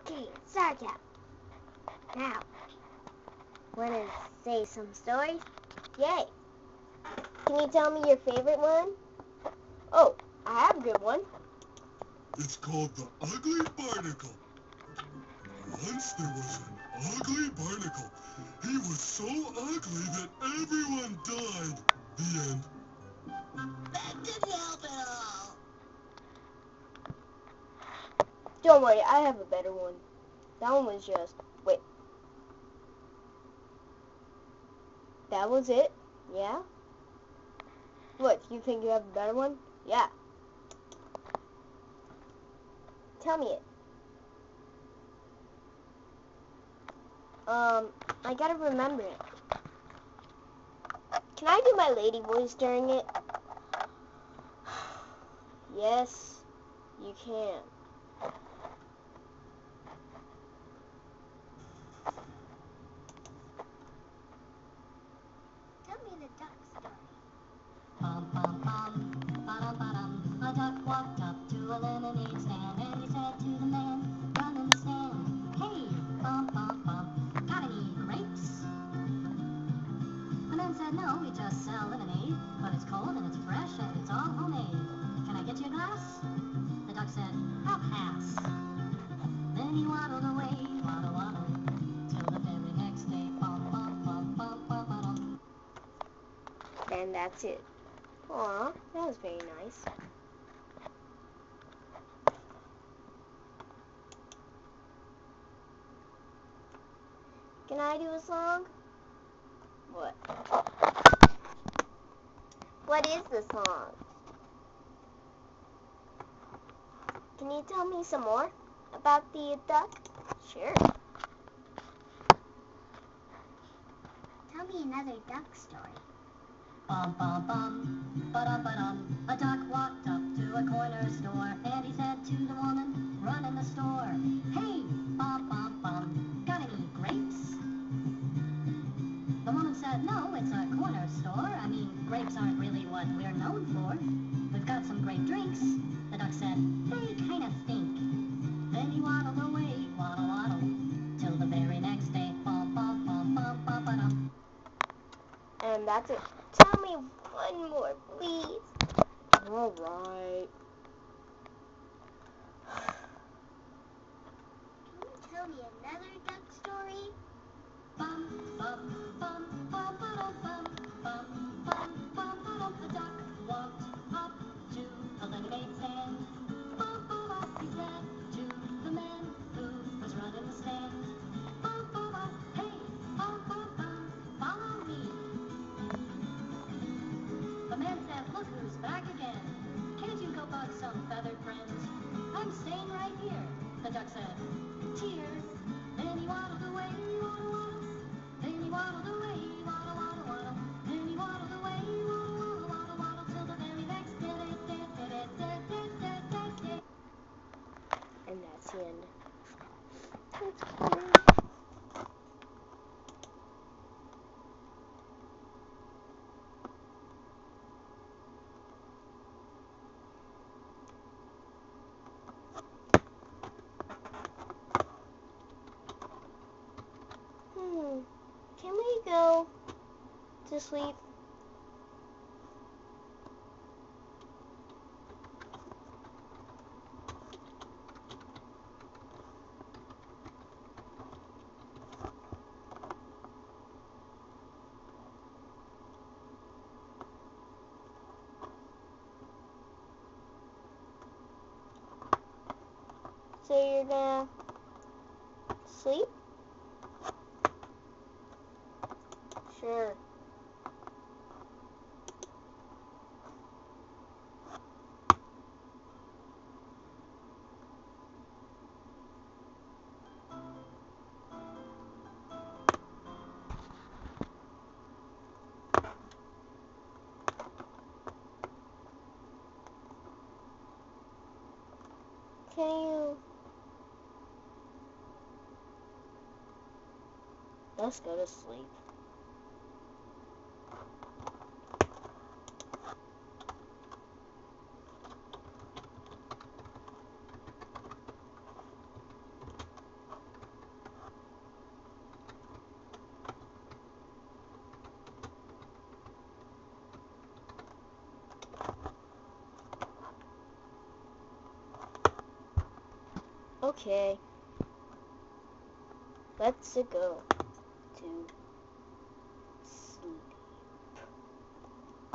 Okay, Sarcap. Now, wanna say some stories? Yay! Can you tell me your favorite one? Oh, I have a good one. It's called The Ugly Barnacle. Once there was an ugly barnacle. He was so ugly that everyone died. The end. That didn't help at all. Don't worry, I have a better one. That one was just... Wait. That was it? Yeah? What, you think you have a better one? Yeah. Tell me it. I gotta remember it. Can I do my lady voice during it? Yes, you can. Tell me the duck story. Bum, bum, bum, ba-dum, ba-dum. A duck walked up to a lemonade stand, and he said to the man running the stand, "Hey, bum, bum, bum, got any grapes?" The man said, "No, we just sell lemonade, but it's cold and it's fresh and it's all homemade. Can I get you a glass?" The duck said, "I'll pass." Then he waddled away, waddle, waddle, till the very next day, bum, bum, bum, bum, bum, ba-dum. And that's it. Aw, that was very nice. Can I do a song? What? What is the song? Can you tell me some more about the duck? Sure. Tell me another duck story. Bum, bum, bum, ba-dum, ba-dum. A duck walked up to a corner store, and he said to the woman running the store, "Hey, bum, bum, bum, got any grapes?" The woman said, "No, it's a corner store. I mean, grapes aren't really what we're known for. We've got some great drinks." The duck said, "They kind of stink." Then he waddled away, waddle, waddle, till the very next day, bum, bum, bum, bum, bum, ba-dum. And that's it. Tell me one more, please. Alright. Can you tell me another duck story? Bum, bum, bum, bum, ba-dum, bum, bum, bum, bum, ba-dum. A duck walked up to a lemonade stand. Bum, ba-dum, he said to the man who was running the stand, "Bum, ba-dum, hey, bum, bum, bum, follow me." The man said, "Look who's back again. Can't you go bug some feathered friends? I'm staying right here." The duck said, "Cheers." Then he waddled away, waddle, waddle. Then he waddled away, waddle, waddle, waddle. Then he waddled away, waddle, waddle, waddle, waddle, till the very next day. And that's the end. That's cool. Can we go to sleep? So you're gonna sleep? Sure. Can you... Let's go to sleep. Okay. Let's go to sleep.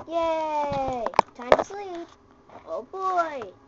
Yay! Time to sleep. Oh boy.